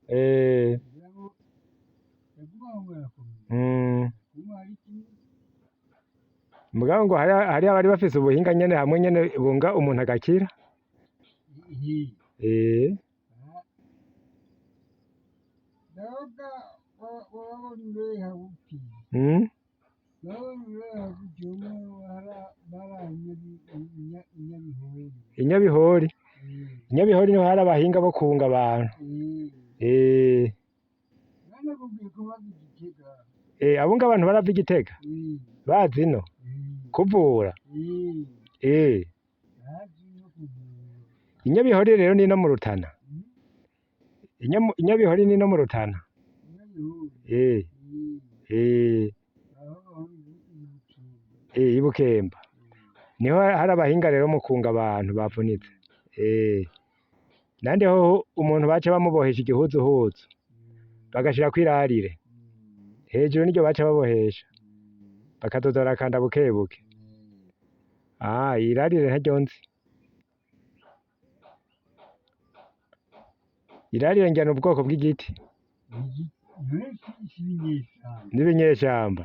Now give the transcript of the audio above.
Eh. Mugabo ngo hari abari bafise ubuhinga nyene hamwe nyene bunga umuntu agakira. Inyabihori. Inyabihori niho hari abahinga bo kunga abantu. Abunga abantu barava i Gitega bazi ino kuvura. Inyabihori rero ni no mu Rutana. Inyabihori ni no mu Rutana. I Bukemba niho hari abahinga rero mu kunga abantu bavunitse. Nande ho umuntu baca bamubohesha igihuzuhuzu bagashirako irarire hejuru, niryo baca babohesha bakazoza barakanda bukebuke. Irarire ntaryo nzi. Irarire ngira ni ubwoko bw'igiti n'ibinyeshamba.